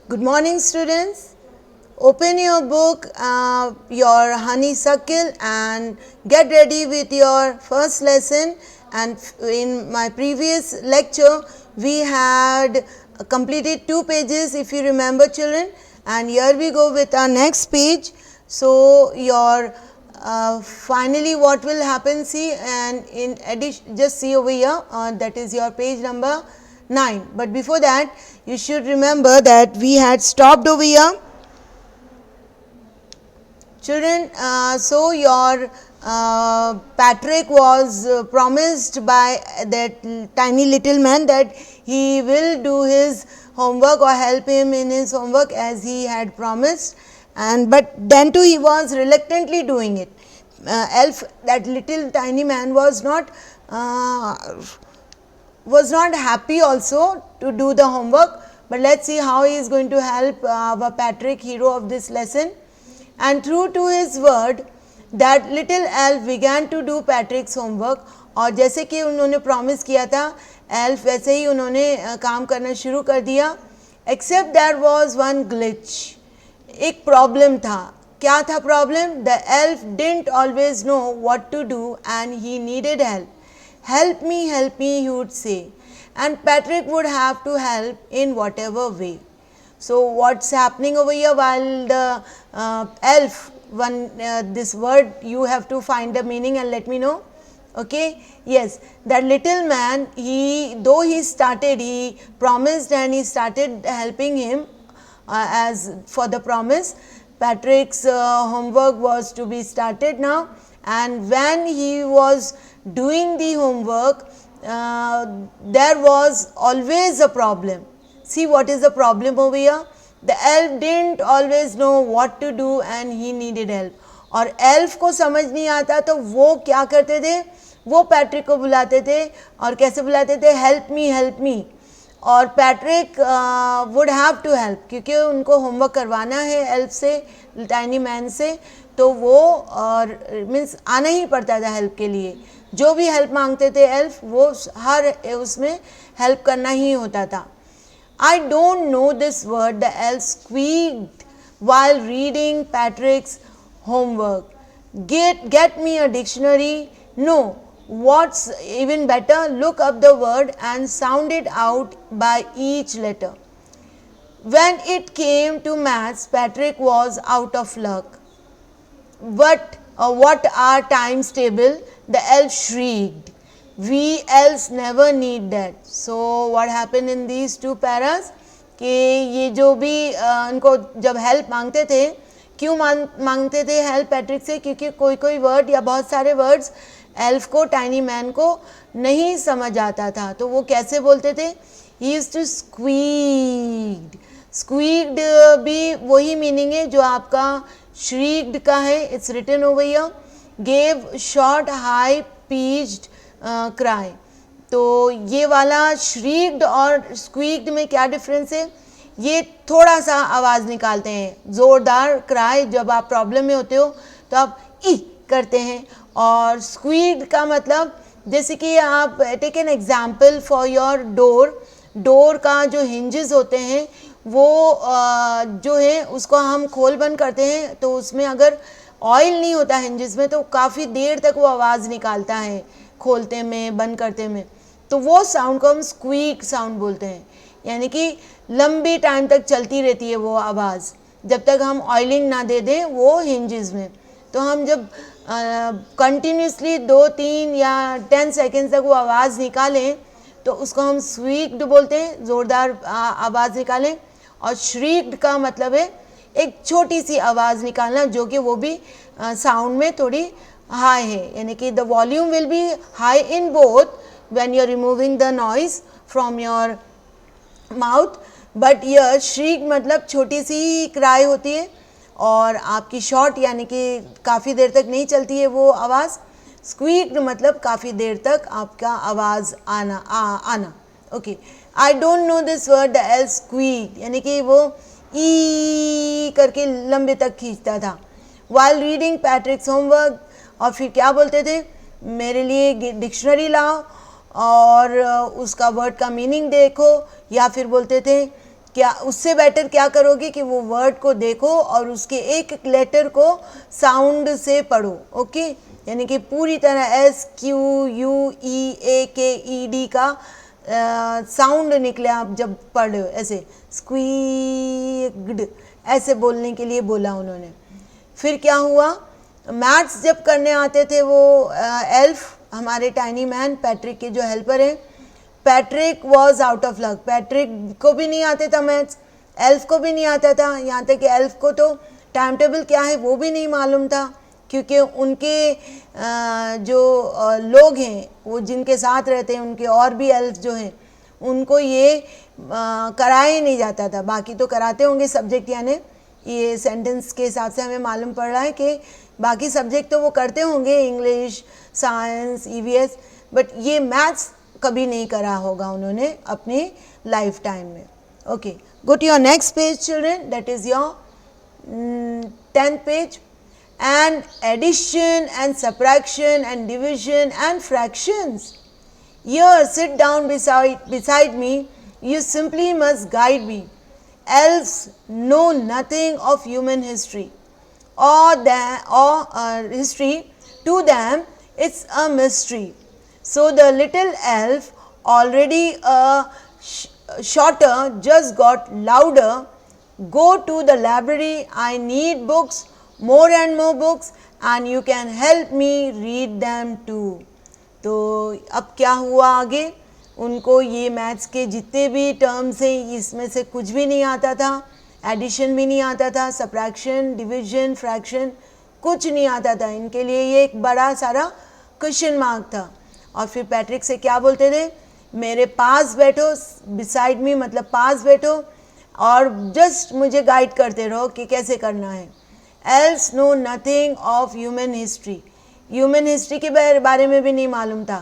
Good morning, students. Open your book, your honeysuckle, and get ready with your first lesson. And in my previous lecture, we had completed 2 pages, if you remember, children. And here we go with our next page. So your finally what will happen, see, and in addition, just see over here, that is your page number 9. But before that, you should remember that we had stopped over here. Children, so your Patrick was promised by that tiny little man that he will do his homework or help him in his homework as he had promised, and but then too he was reluctantly doing it. Elf, that little tiny man, was not happy also to do the homework, but let's see how he is going to help our Patrick, hero of this lesson. And true to his word, that little elf began to do Patrick's homework. और जैसे कि उन्होंने promise किया था, elf वैसे ही उन्होंने काम करना शुरू कर दिया. Except there was one glitch, एक प्रॉब्लम था. क्या था problem? The elf didn't always know what to do and he needed help. Help me, he would say. And Patrick would have to help in whatever way. So what's happening over here while the elf, this word you have to find the meaning and let me know. Okay, yes, that little man, he promised and he started helping him as for the promise. Patrick's homework was to be started now, and when he was doing the homework, there was always a problem. See what is the problem over here? The elf didn't always know what to do and he needed help. और elf को समझ नहीं आता तो वो क्या करते थे? वो पैट्रिक को बुलाते थे और कैसे बुलाते थे? Help me. और Patrick would have to help, क्योंकि उनको होमवर्क करवाना है एल्फ से, टाइनी मैन से, तो वो और मीन्स आना ही पड़ता था हेल्प के लिए. जो भी हेल्प मांगते थे एल्फ, वो हर उसमें हेल्प करना ही होता था. I don't know this word, the elf squeaked while reading Patrick's homework. Get me a dictionary. No, what's even better, look up the word and sound it out by each letter. When it came to maths, Patrick was out of luck. What are times table? The elf shrieked. We elves never need that. So what happened in these two paras कि ये जो भी उनको जब help मांगते थे, क्यों मांगते थे हेल्प पैट्रिक से? क्योंकि कोई वर्ड या बहुत सारे वर्ड्स एल्फ को, टाइनी मैन को नहीं समझ आता था. तो वो कैसे बोलते थे? ही यूज्ड टू स्क्वीक्ड. स्क्वीक्ड भी वही मीनिंग है जो आपका श्रीक्ड का है. It's written over here. Gave short high pitched cry. तो ये वाला श्रीक्ड और स्क्वीक्ड में क्या डिफरेंस है? ये थोड़ा सा आवाज़ निकालते हैं. ज़ोरदार क्राई, जब आप प्रॉब्लम में होते हो तो आप ई करते हैं. और स्क्वीक्ड का मतलब, जैसे कि आप take an example for your door का जो हिंजेस होते हैं वो जो है उसको हम खोल बंद करते हैं, तो उसमें अगर ऑयल नहीं होता हिंजेस में तो काफ़ी देर तक वो आवाज़ निकालता है खोलते में, बंद करते में. तो वो साउंड को हम स्क्वीक साउंड बोलते हैं. यानी कि लंबी टाइम तक चलती रहती है वो आवाज़, जब तक हम ऑयलिंग ना दे दें वो हिंजेस में. तो हम जब कंटिन्यूसली 2-3 या 10 सेकेंड्स तक वो आवाज़ निकालें तो उसको हम स्क्वीक्ड बोलते हैं, ज़ोरदार आवाज़ निकालें. और श्रीक्ड का मतलब है एक छोटी सी आवाज़ निकालना, जो कि वो भी साउंड में थोड़ी हाई है. यानी कि the volume will be high in both when you are removing the noise from your mouth, but here shriek मतलब छोटी सी क्राई होती है और आपकी शॉर्ट यानी कि काफ़ी देर तक नहीं चलती है वो आवाज़. स्क्वीक्ड मतलब काफ़ी देर तक आपका आवाज़ आना. Okay, I don't know this word, the elf squeaked, यानी कि वो ई करके लंबे तक खींचता था. while reading Patrick's homework, और फिर क्या बोलते थे? मेरे लिए डिक्शनरी लाओ और उसका वर्ड का मीनिंग देखो. या फिर बोलते थे क्या उससे बेटर क्या करोगे कि वो वर्ड को देखो और उसके एक एक लेटर को साउंड से पढ़ो, ओके। यानी कि पूरी तरह SQUEAKED का साउंड निकले आप जब पढ़ रहे हो, ऐसे स्क्वीग्ड ऐसे बोलने के लिए बोला उन्होंने। फिर क्या हुआ, मैथ्स जब करने आते थे वो एल्फ हमारे टाइनी मैन पैट्रिक के जो हेल्पर हैं, Patrick was out of luck. Patrick को भी नहीं आते था मैथ्स, एल्फ को भी नहीं आता था, यहाँ तक कि एल्फ को तो टाइम टेबल क्या है वो भी नहीं मालूम था, क्योंकि उनके जो लोग हैं वो जिनके साथ रहते हैं, उनके और भी एल्फ जो हैं उनको ये कराया ही नहीं जाता था। बाकी तो कराते होंगे सब्जेक्ट, यानी ये सेंटेंस के हिसाब से हमें मालूम पड़ रहा है कि बाकी सब्जेक्ट तो वो करते होंगे, इंग्लिश, साइंस, EVS, बट ये मैथ्स कभी नहीं करा होगा उन्होंने अपनी लाइफ टाइम में। Okay, go to your next page children, that is your 10th page. And addition and subtraction and division and fractions. Here, sit down beside me. You simply must guide me. Elves know nothing of human history or history. To them, it's a mystery. So the little elf, already shorter, just got louder. Go to the library. I need books. More and more books, and you can help me read them too. तो अब क्या हुआ आगे, उनको ये maths के जितने भी टर्म्स हैं इसमें से कुछ भी नहीं आता था, एडिशन भी नहीं आता था, सब्ट्रैक्शन, डिवीजन, फ्रैक्शन कुछ नहीं आता था। इनके लिए ये एक बड़ा सारा क्वेश्चन मार्क था। और फिर पैट्रिक से क्या बोलते थे, मेरे पास बैठो, बिसाइड मी मतलब पास बैठो, और जस्ट मुझे गाइड करते रहो कि कैसे करना है। Elves know nothing of human history. Human history के बारे में भी नहीं मालूम था।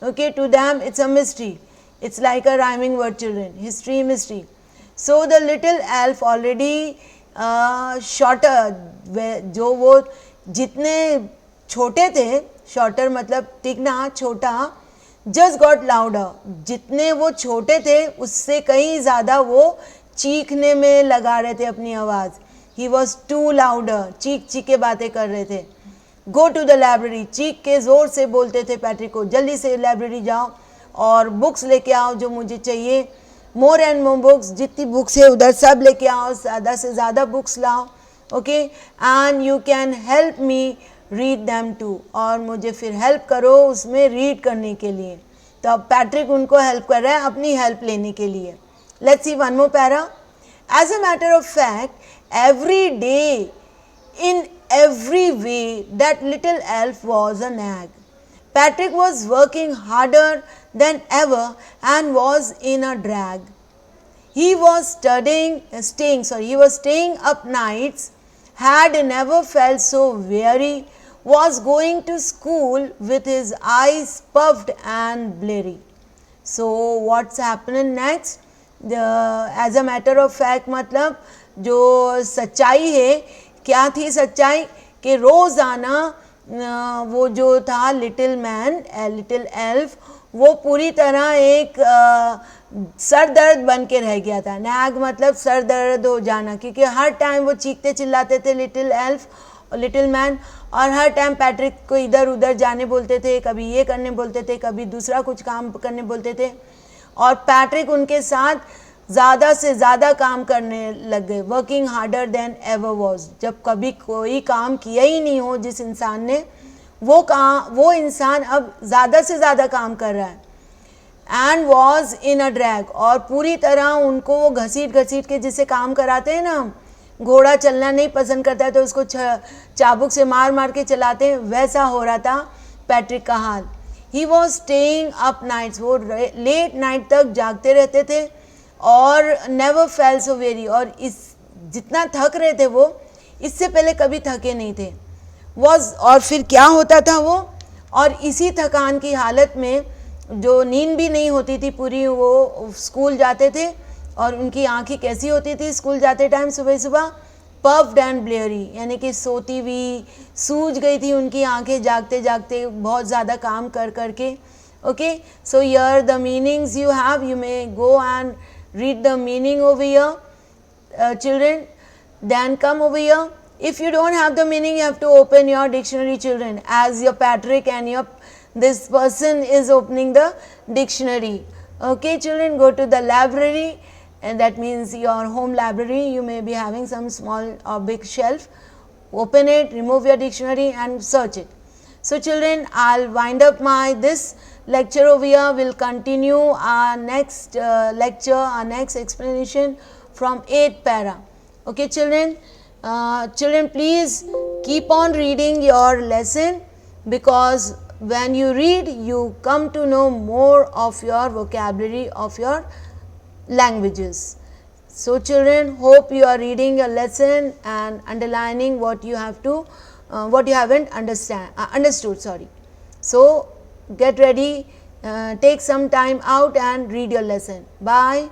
Okay, to them it's a mystery. It's like a rhyming word, children. History, mystery. So the little elf already shorter, जो वो जितने छोटे थे, shorter मतलब तिगना छोटा, just got louder. जितने वो छोटे थे उससे कहीं ज़्यादा वो चीखने में लगा रहे थे अपनी आवाज़। He was too louder. चीख चीख के बातें कर रहे थे। Go to the library. चीख के ज़ोर से बोलते थे पैट्रिक को, जल्दी से लाइब्रेरी जाओ और बुक्स लेके आओ जो मुझे चाहिए। More and more books. जितनी बुक्स है उधर सब लेके आओ, ज़्यादा से ज़्यादा बुक्स लाओ, okay. And you can help me read them too, और मुझे फिर हेल्प करो उसमें रीड करने के लिए। तो अब पैट्रिक उनको हेल्प कर रहा है अपनी हेल्प लेने के लिए। Let's see one more para. As a matter of fact, every day, in every way, that little elf was a nag. Patrick was working harder than ever and was in a drag. He was staying up nights, had never felt so weary, was going to school with his eyes puffed and bleary. So what's happening next? As a matter of fact मतलब जो सच्चाई है, क्या थी सच्चाई, कि रोज़ाना वो जो था लिटिल मैन, लिटिल एल्फ, वो पूरी तरह एक सर दर्द बन के रह गया था। नैग मतलब सर दर्द हो जाना, क्योंकि हर टाइम वो चीखते चिल्लाते थे लिटिल एल्फ और लिटिल मैन, और हर टाइम पैट्रिक को इधर उधर जाने बोलते थे, कभी ये करने बोलते थे, कभी दूसरा कुछ काम करने बोलते थे, और पैट्रिक उनके साथ ज़्यादा से ज़्यादा काम करने लग गए। Working harder than ever was, जब कभी कोई काम किया ही नहीं हो जिस इंसान ने, वो इंसान अब ज़्यादा से ज़्यादा काम कर रहा है। And was in a drag, और पूरी तरह उनको वो घसीट घसीट के जिसे काम कराते हैं ना, घोड़ा चलना नहीं पसंद करता है तो उसको चाबुक से मार मार के चलाते हैं, वैसा हो रहा था पैट्रिक का हाल। He was staying up nights, वो लेट नाइट तक जागते रहते थे, और नेवर फेल सो वेरी, और इस जितना थक रहे थे वो इससे पहले कभी थके नहीं थे। वॉज, और फिर क्या होता था वो, और इसी थकान की हालत में जो नींद भी नहीं होती थी पूरी, वो स्कूल जाते थे, और उनकी आंखें कैसी होती थी स्कूल जाते टाइम सुबह सुबह, पफ्ड एंड ब्लेयरी, यानी कि सोती हुई, सूज गई थी उनकी आंखें जागते जागते, बहुत ज़्यादा काम कर करके। Okay, so here the meanings you have, you may go and read the meaning over here, children, then come over here. If you don't have the meaning, you have to open your dictionary, children, as your Patrick and your this person is opening the dictionary. Okay, children, go to the library, and that means your home library. You may be having some small or big shelf. Open it, remove your dictionary and search it. So, children, I'll wind up my this lecture over here. We'll continue our next lecture, our next explanation from 8th para. Okay, children. Children, please keep on reading your lesson, because when you read, you come to know more of your vocabulary of your languages. So, children, hope you are reading your lesson and underlining what you have to, what you haven't understood. Sorry. So, get ready, take some time out and read your lesson. Bye.